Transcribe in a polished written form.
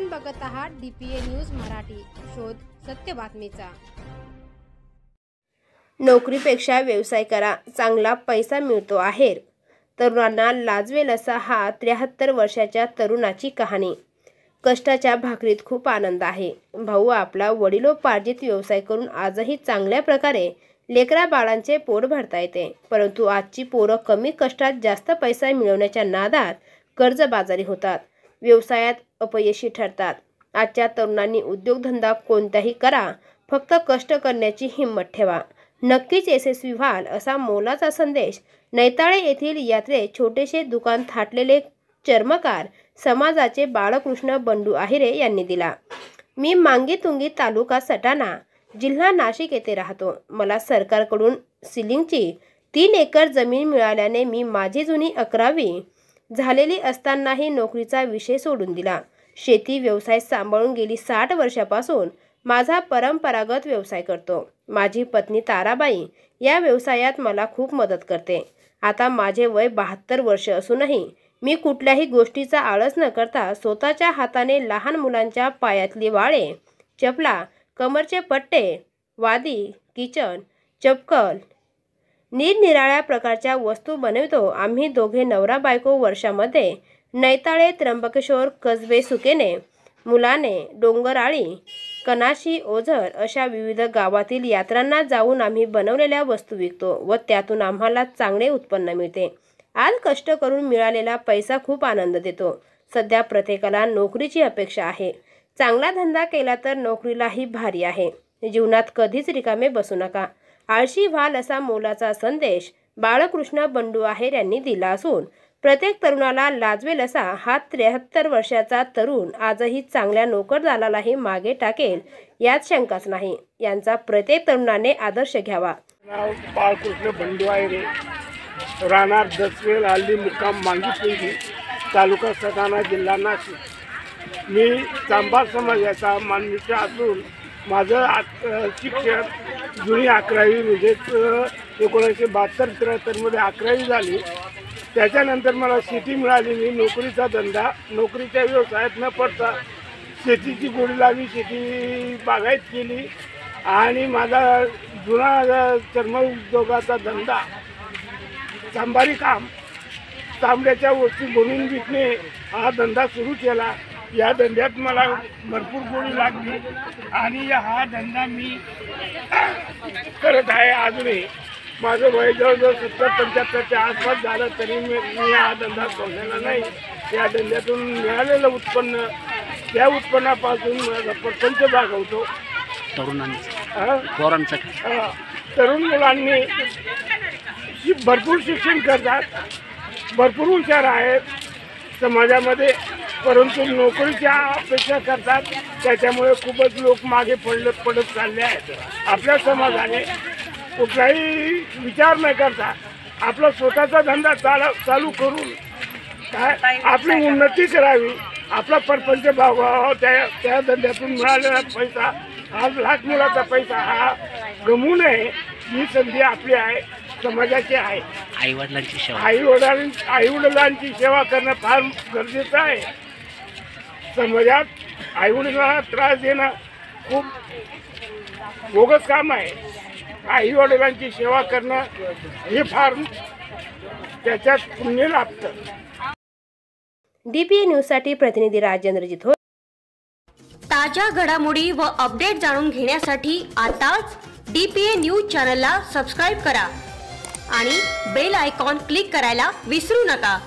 आपण बघत आहात DPA न्यूज मराठी, शोध सत्य बातमीचा। नोकरीपेक्षा व्यवसाय करा, चांगला पैसा मिळतो आहेर। तरुणांना लाजवेल असा हा 73 वर्षाच्या तरुणाची कहाणी। कष्टाच्या भाकरीत खूप आनंद आहे। भाऊ आपला वडिलोपार्जित व्यवसाय करून आजही चांगल्या प्रकारे लेकरा बाळांचे पोट भरता येते, परंतु आजची पोरं कमी कष्टात जास्त पैसा मिळवण्याच्या नादात कर्जबाजारी होतात, व्यवसायात अपयशी ठरतात। आजच्या तरुणांनी उद्योगधंदा कोणताही करा, फक्त कष्ट करण्याची हिंमत ठेवा, नक्कीच यशस्वी व्हाल असा मोलाचा संदेश नैताळे येथील यात्रेत छोटेसे दुकान थाटलेले चर्मकार समाजाचे बाळकृष्ण बंडू आहिरे यांनी दिला। मी मांगीतुंगी तालुका सटाणा जिल्हा नाशिक येथे राहतो। मला सरकारकडून सिलिंगची 3 एकर जमीन मिळाल्याने मी माझी जुनी 11वी झालेली असतानाही नोकरीचा विषय सोडून दिला। शेती व्यवसाय सांभाळून गेली 60 वर्षापासून माझा परंपरागत व्यवसाय करतो। माझी पत्नी ताराबाई या व्यवसायात मला खूप मदत करते। आता माझे वय 72 वर्ष असूनही मी कुठल्याही गोष्टीचा आळस न करता स्वतःच्या हाताने लहान मुलांच्या पायातली वाळे, चपला, कमरचे पट्टे, वादी, किचन, चपकल, निरनिराळ्या प्रकारच्या वस्तू बनवितो। आम्ही दोघे नवरा बायको वर्षामध्ये नैताळे, त्र्यंबकेश्वर, कसबे, सुकेने, मुलाने, डोंगराळी, कनाशी, ओझर अशा विविध गावातील यात्रांना जाऊन आम्ही बनवलेल्या वस्तू विकतो व त्यातून आम्हाला चांगले उत्पन्न मिळते। आज कष्ट करून मिळालेला पैसा खूप आनंद देतो। सध्या प्रत्येकाला नोकरीची अपेक्षा आहे। चांगला धंदा केला तर नोकरीलाही भारी आहे। जीवनात कधीच रिकामे बसू नका, आळशी व्हाल असा मोलाचा संदेश बाळकृष्ण बंडू आहेर यांनी दिला असून प्रत्येक तरुणाला लाजवेल असा हा 73 वर्षाचा तरुण आजही चांगल्या नोकरदारालाही मागे टाकेल यात शंकाच नाही। यांचा प्रत्येक तरुणाने आदर्श घ्यावा। नाव बाळकृष्ण बंडू आहेरे, राहणार दसवेल, हल्ली मुक्काम मांगीतुंगी, तालुका सटाणा, जिल्हा नाशिक। मी चांभार समाजाचा माननीय असून माझं शिक्षण जुनी 11वी म्हणजेच 1972-73 मध्ये 11वी झाली। त्याच्यानंतर मला शेती मिळाली। मी नोकरीच्या व्यवसायात न पडता शेतीची गोडी लागली, शेती बागायत केली आणि माझा जुना चर्मउद्योगाचा धंदा, चांभारी काम, तांबड्याच्या वस्तू बनवून विकणे हा धंदा सुरू केला। या धंद्यात मला भरपूर गोडी लागली आणि हा धंदा मी करत आहे अजूनही। माझं वय जवळजवळ 70-75च्या आसपास झालं तरी मी हा धंदा सोडलेला नाही। या धंद्यातून मिळालेलं उत्पन्न, त्या उत्पन्नापासून माझा प्रपंच भागवतो। तरुण मुलांनी भरपूर शिक्षण करतात, भरपूर हुशार आहेत समाजामध्ये, परंतु नोकरीच्या अपेक्षा करतात। त्याच्यामुळे खूपच लोक मागे पडत चालले आहेत। आपल्या समाजाने कुठलाही विचार न करता आपला स्वतःचा धंदा चालू करून काय आपली उन्नती करावी, आपला परपंच भागवावा। त्या धंद्यातून मिळालेला पैसा, आज लाख मुलाचा पैसा हा गमवू नये ही संधी आपली आहे, समाजाची आहे। आईवडिलांची सेवा करणं फार गरजेचं आहे। समाजात आईवडिलांना त्रास देणं खूप बोगस काम आहे। आईवडिलांची सेवा करणं हे फार त्याच्यात पुण्य लाभतं। DPA न्यूजसाठी प्रतिनिधी राजेंद्र जिथोर। ताज्या घडामोडी व अपडेट जाणून घेण्यासाठी आताच DPA न्यूज चॅनलला सबस्क्राइब करा आणि बेल आयकॉन क्लिक करायला विसरू नका।